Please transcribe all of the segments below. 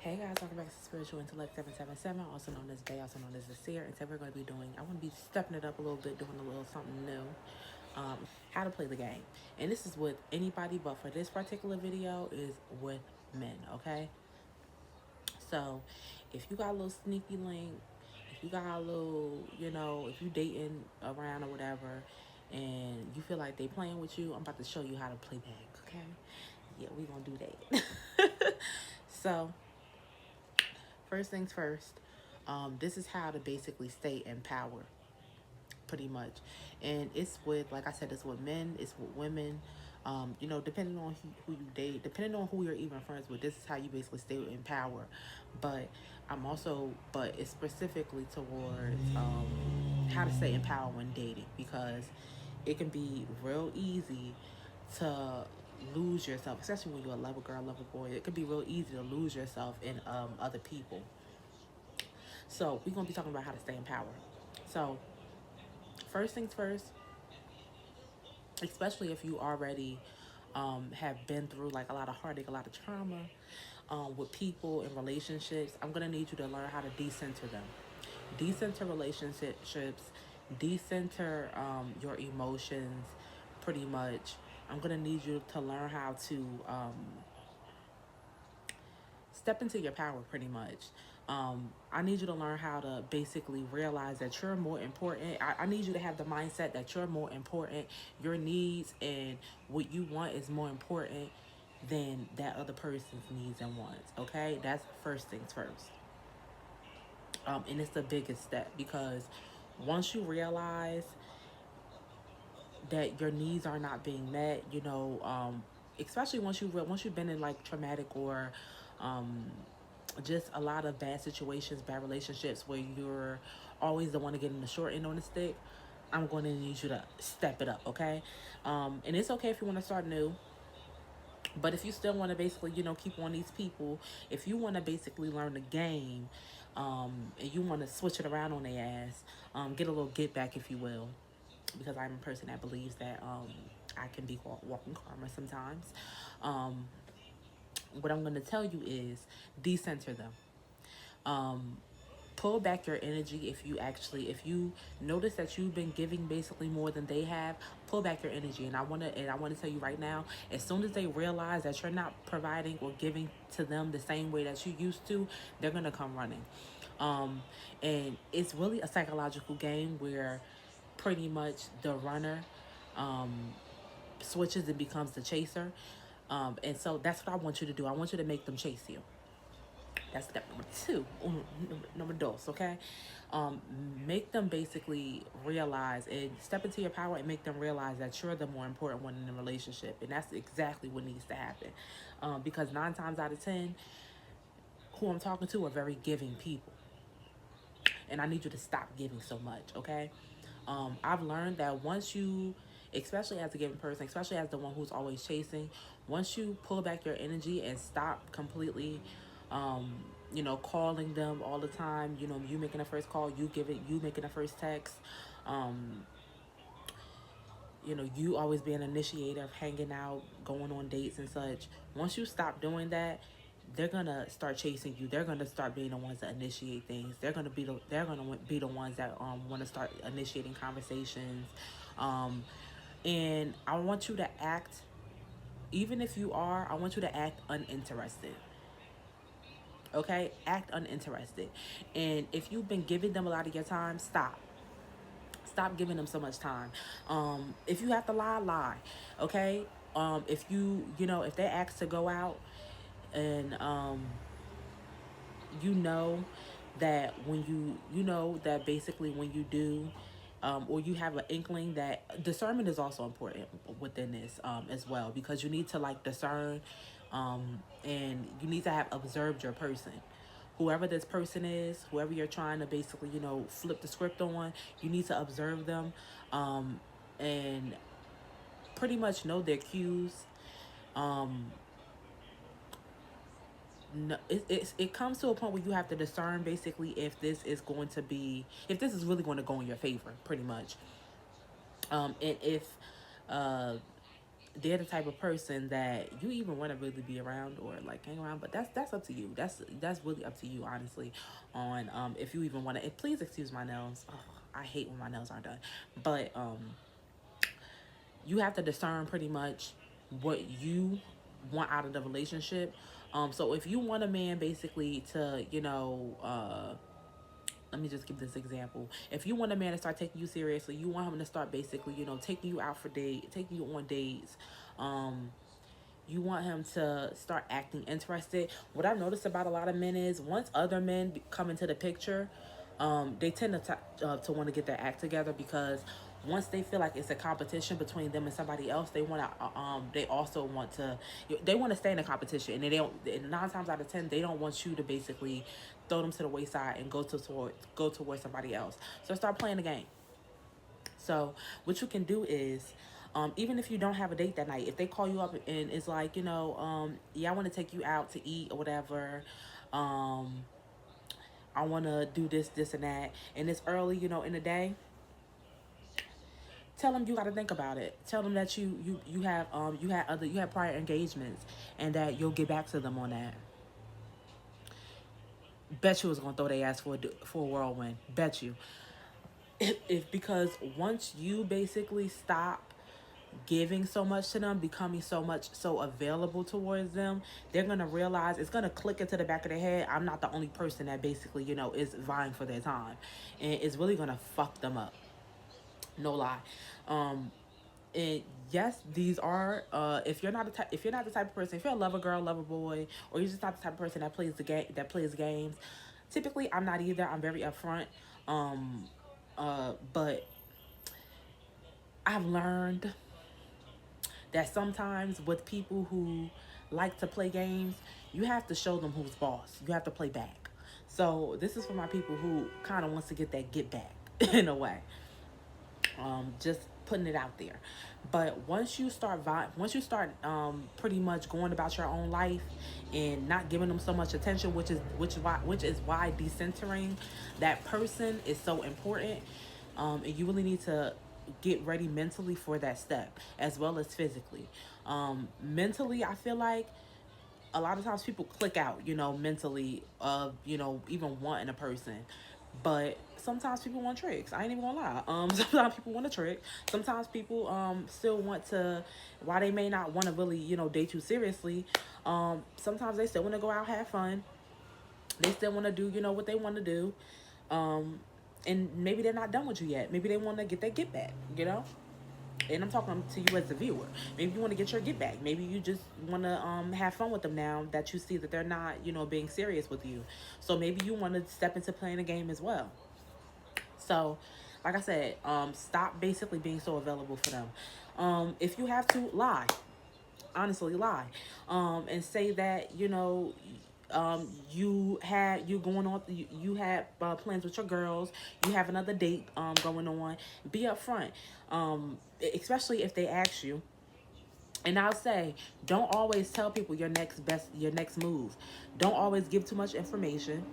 Hey guys, welcome back to Spiritual Intellect 777, also known as Bay, also known as the Seer. And today we're going to be I want to be stepping it up a little bit, doing a little something new. How to play the game. And this is with anybody, but for this particular video is with men, okay? So if you got a little sneaky link, if you got a little, if you dating around or whatever, and you feel like they playing with you, I'm about to show you how to play back, okay? Yeah, we gonna do that. So first things first, this is how to basically stay in power, pretty much. And it's with, like I said, it's with men, it's with women. Depending on who you date, depending on who you're even friends with, this is how you basically stay in power. But but it's specifically towards how to stay in power when dating, because it can be real easy to lose yourself, especially when you're a lover girl, lover boy. It can be real easy to lose yourself in other people. So we're gonna be talking about how to stay in power. So first things first, especially if you already have been through like a lot of heartache, a lot of trauma with people and relationships, I'm gonna need you to learn how to decenter them. Decenter relationships, decenter your emotions, pretty much. I'm gonna need you to learn how to step into your power, pretty much. I need you to learn how to basically realize that you're more important. I need you to have the mindset that you're more important. Your needs and what you want is more important than that other person's needs and wants, okay? That's first things first. And it's the biggest step, because once you realize that your needs are not being met, especially once you've been in like traumatic or just a lot of bad situations, bad relationships where you're always the one to get in the short end on the stick, I'm going to need you to step it up, okay? And it's okay if you want to start new. But if you still want to basically, keep on these people, if you want to basically learn the game, and you want to switch it around on their ass, get a little get back, if you will, because I'm a person that believes that I can be walking karma sometimes. What I'm going to tell you is decenter them. Pull back your energy. If you notice that you've been giving basically more than they have, pull back your energy. And I want to tell you right now, as soon as they realize that you're not providing or giving to them the same way that you used to, they're going to come running. And it's really a psychological game where pretty much the runner switches and becomes the chaser. And so that's what I want you to do. I want you to make them chase you. That's step number two. Number dos, okay? Make them basically realize and step into your power and make them realize that you're the more important one in the relationship. And that's exactly what needs to happen. Because 9 times out of 10, who I'm talking to are very giving people. And I need you to stop giving so much, okay? I've learned that once you, especially as a giving person, especially as the one who's always chasing, once you pull back your energy and stop completely, calling them all the time, you making the first call, you making the first text, you always being an initiator of hanging out, going on dates and such. Once you stop doing that, they're gonna start chasing you. They're gonna start being the ones that initiate things. They're gonna be the ones that want to start initiating conversations. And I want you to act, even if you are, I want you to act uninterested. Okay, act uninterested. And if you've been giving them a lot of your time, stop giving them so much time. If you have to lie, okay? If if they ask to go out, and that when that basically when you do, or you have an inkling, that discernment is also important within this as well, because you need to like discern, and you need to have observed your person. Whoever this person is, whoever you're trying to basically, flip the script on, you need to observe them, and pretty much know their cues. No, it comes to a point where you have to discern basically if this is really going to go in your favor, pretty much. And if they're the type of person that you even want to really be around or like hang around, but that's up to you. That's really up to you, honestly, on if you even want to. Please excuse my nails. Oh, I hate when my nails aren't done, but you have to discern pretty much what you want out of the relationship. So if you want a man basically to, let me just give this example. If you want a man to start taking you seriously, you want him to start basically, taking you out for taking you on dates. You want him to start acting interested. What I've noticed about a lot of men is once other men come into the picture, they tend to want to get their act together, because once they feel like it's a competition between them and somebody else, they also want to, they want to stay in a competition, and they don't. And 9 times out of 10, they don't want you to basically throw them to the wayside and go towards somebody else. So start playing the game. So what you can do is, even if you don't have a date that night, if they call you up and it's like, yeah, I want to take you out to eat or whatever. I want to do this, and that, and it's early, in the day. Tell them you got to think about it. Tell them that you have prior engagements, and that you'll get back to them on that. Bet you was gonna throw their ass for a whirlwind. Bet you. If because once you basically stop giving so much to them, becoming so available towards them, they're gonna realize, it's gonna click into the back of their head, I'm not the only person that basically, is vying for their time, and it's really gonna fuck them up. No lie. And yes, these are if you're not the type of person, if you're a lover girl, lover boy, or you're just not the type of person that plays games. Typically, I'm not either. I'm very upfront. But I've learned that sometimes with people who like to play games, you have to show them who's boss. You have to play back. So this is for my people who kind of wants to get that get back in a way. Just putting it out there. But once you start pretty much going about your own life and not giving them so much attention, which is why decentering that person is so important. And you really need to get ready mentally for that step, as well as physically. Mentally, I feel like a lot of times people click out, mentally, of, even wanting a person. But sometimes people want tricks. I ain't even gonna lie. Sometimes people want a trick. Sometimes people still want to, while they may not want to really, date you seriously, sometimes they still want to go out, have fun. They still want to do, what they want to do. And maybe they're not done with you yet. Maybe they want to get their get back, And I'm talking to you as the viewer. Maybe you want to get your get back. Maybe you just want to have fun with them now that you see that they're not, being serious with you. So maybe you want to step into playing a game as well. So, like I said, stop basically being so available for them. If you have to, lie. Honestly, lie. And say that, you had plans with your girls, you have another date going on. Be upfront, especially if they ask you. And I'll say, don't always tell people your next move. Don't always give too much information.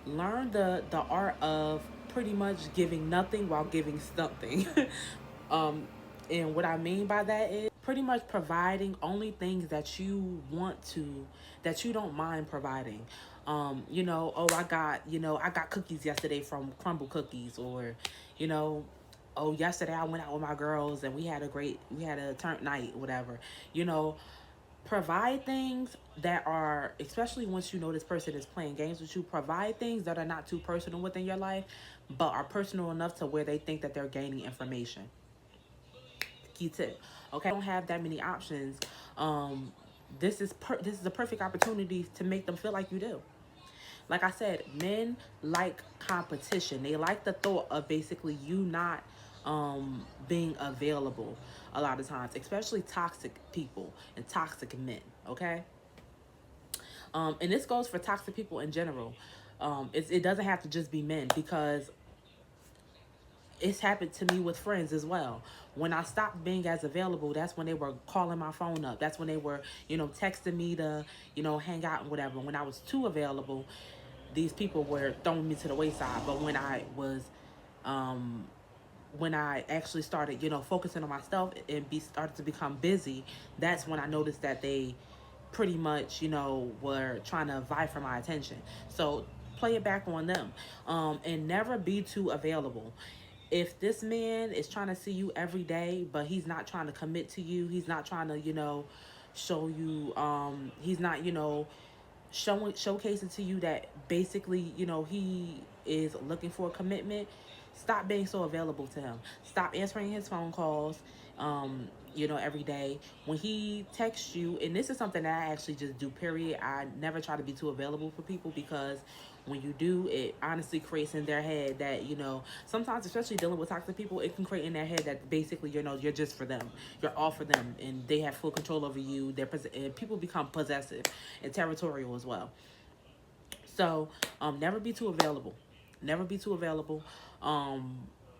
Learn the art of pretty much giving nothing while giving something. And what I mean by that is pretty much providing only things that you that you don't mind providing. I got cookies yesterday from Crumble Cookies, or, yesterday I went out with my girls and we had a turn night, whatever. Provide things that are, especially once you know this person is playing games with you, provide things that are not too personal within your life, but are personal enough to where they think that they're gaining information. Key tip. Okay, I don't have that many options. This is a perfect opportunity to make them feel like you do. Like I said, men like competition. They like the thought of basically you not being available a lot of times, especially toxic people and toxic men. Okay. And this goes for toxic people in general. It doesn't have to just be men, because it's happened to me with friends as well. When I stopped being as available, that's when they were calling my phone up. That's when they were, texting me to, hang out and whatever. When I was too available, these people were throwing me to the wayside. But when I was when I actually started, you know, focusing on myself and started to become busy, that's when I noticed that they pretty much, you know, were trying to vie for my attention. So play it back on them. And never be too available. If this man is trying to see you every day, but he's not trying to commit to you, he's not trying to, you know, show you, he's not, you know, showcasing to you that basically, you know, he is looking for a commitment, stop being so available to him. Stop answering his phone calls, you know, every day. When he texts you, and this is something that I actually just do, period. I never try to be too available for people, because when you do, it honestly creates in their head that, you know, sometimes, especially dealing with toxic people, it can create in their head that basically, you know, you're just for them. You're all for them, and they have full control over you. And people become possessive and territorial as well. So, never be too available. Never be too available.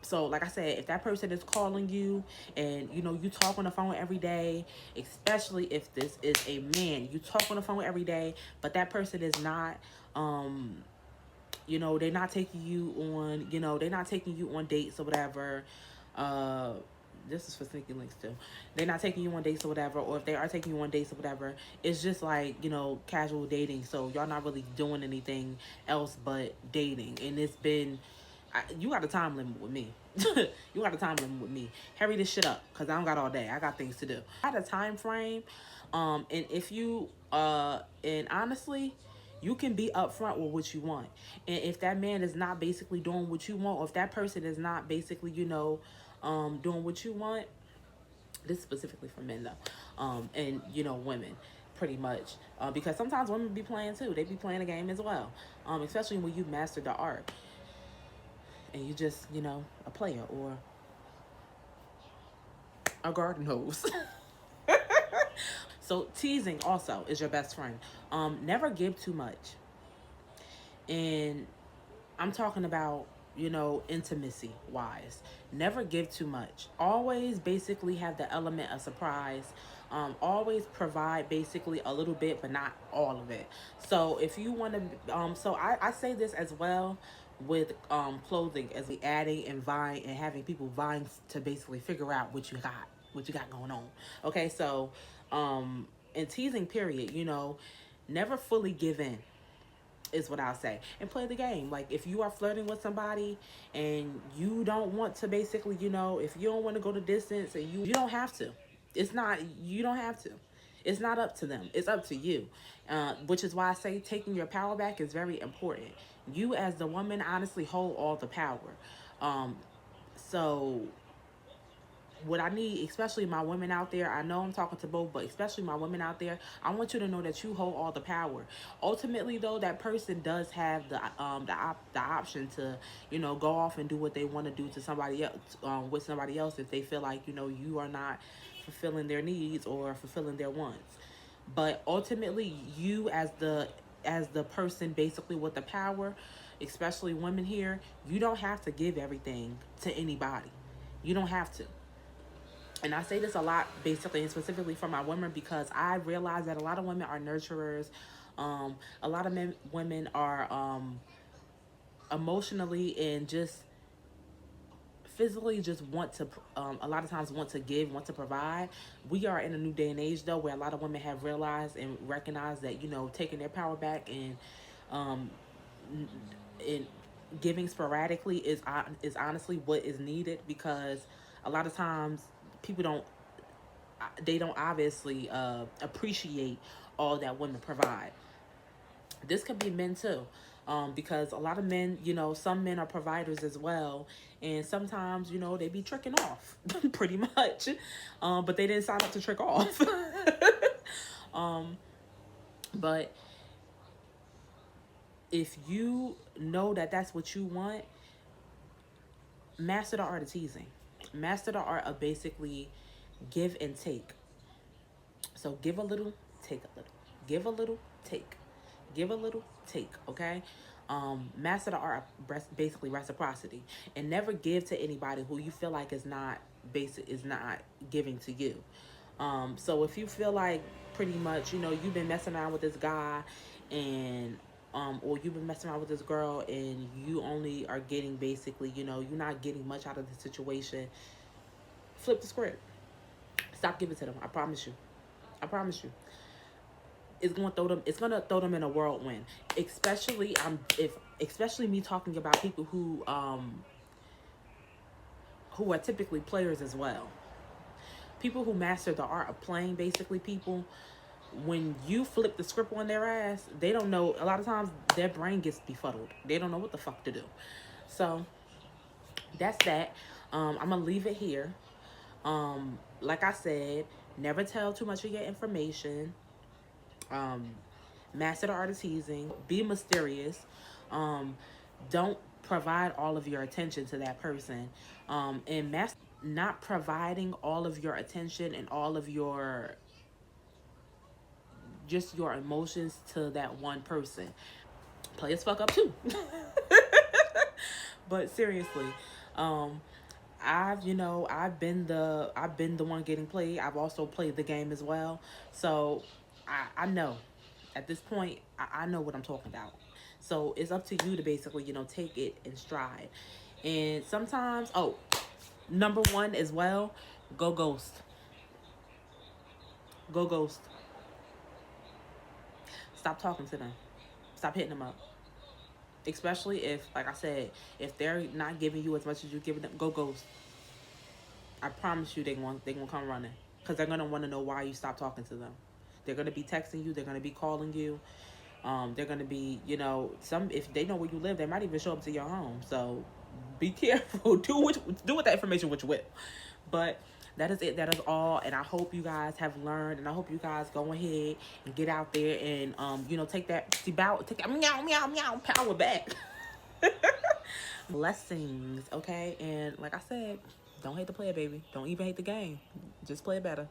So like I said, if that person is calling you and, you know, you talk on the phone every day, especially if this is a man, you talk on the phone every day, but that person is not, you know, they're not taking you on, you know, they're not taking you on dates or whatever. Uh, this is for sneaky links too. They're not taking you on dates or whatever, or if they are taking you on dates or whatever, it's just like, you know, casual dating. So y'all not really doing anything else but dating. And it's been, you got a time limit with me. You got a time limit with me. Hurry this shit up, because I don't got all day. I got things to do. I had a time frame. And if you, and honestly, you can be upfront with what you want. And if that man is not basically doing what you want, or if that person is not basically, you know, doing what you want, this is specifically for men though, and, you know, women, pretty much, because sometimes women be playing too. They be playing a game as well, especially when you master the art and you just, you know, a player or a garden hose. So teasing also is your best friend. Never give too much. And I'm talking about, you know, intimacy wise. Never give too much. Always basically have the element of surprise. Always provide basically a little bit, but not all of it. So if you want to, so I say this as well with clothing, as we adding and vying and having people vying to basically figure out what you got going on. Okay, so in teasing period, you know, never fully give in is what I'll say. And play the game. Like, if you are flirting with somebody and you don't want to basically, you know, if you don't want to go the distance, and you don't have to. It's not, you don't have to. It's not up to them. It's up to you. Which is why I say taking your power back is very important. You as the woman honestly hold all the power. So what I need, especially my women out there, I know I'm talking to both, but especially my women out there, I want you to know that you hold all the power. Ultimately, though, that person does have the option to, you know, go off and do what they want to do to somebody else, with somebody else, if they feel like, you know, you are not fulfilling their needs or fulfilling their wants. But ultimately, you as the person basically with the power, especially women here, you don't have to give everything to anybody. You don't have to. And I say this a lot, basically and specifically for my women, because I realize that a lot of women are nurturers. A lot of women are emotionally and just physically just want to, a lot of times want to give, want to provide. We are in a new day and age, though, where a lot of women have realized and recognized that, you know, taking their power back and um, and giving sporadically is honestly what is needed, because a lot of times people don't, they don't obviously appreciate all that women provide. This could be men too, because a lot of men, you know, some men are providers as well, and sometimes, you know, they be tricking off, pretty much, but they didn't sign up to trick off. But if you know that that's what you want, master the art of teasing. Master the art of basically give and take. So give a little, take a little. Give a little, take. Give a little, take, okay? Master the art of basically reciprocity. And never give to anybody who you feel like is not giving to you. So if you feel like pretty much, you know, you've been messing around with this guy and or you've been messing around with this girl and you only are getting basically, you know, you're not getting much out of the situation, flip the script. Stop giving to them. I promise you. I promise you. It's gonna throw them. It's gonna throw them in a whirlwind. Especially me talking about people who are typically players as well. People who master the art of playing, basically people, when you flip the script on their ass, they don't know. A lot of times their brain gets befuddled. They don't know what the fuck to do. So that's that. I'm gonna leave it here. Like I said, never tell too much of your information. Master the art of teasing. Be mysterious. Don't provide all of your attention to that person. And not providing all of your attention and all of your just your emotions to that one person. Play as fuck up too. But seriously, I've been the one getting played. I've also played the game as well. So I know at this point I know what I'm talking about. So it's up to you to basically, take it in stride. And sometimes, number one as well, go ghost. Go ghost. Stop talking to them. Stop hitting them up. Especially if, like I said, if they're not giving you as much as you're giving them, go ghost. I promise you they're going to come running. Because they're going to want to know why you stopped talking to them. They're going to be texting you. They're going to be calling you. They're going to be, if they know where you live, they might even show up to your home. So be careful. Do with that information what you will. But that is it. That is all. And I hope you guys have learned. And I hope you guys go ahead and get out there and, take that meow, meow, meow power back. Blessings, okay? And like I said, don't hate the player, baby. Don't even hate the game. Just play it better.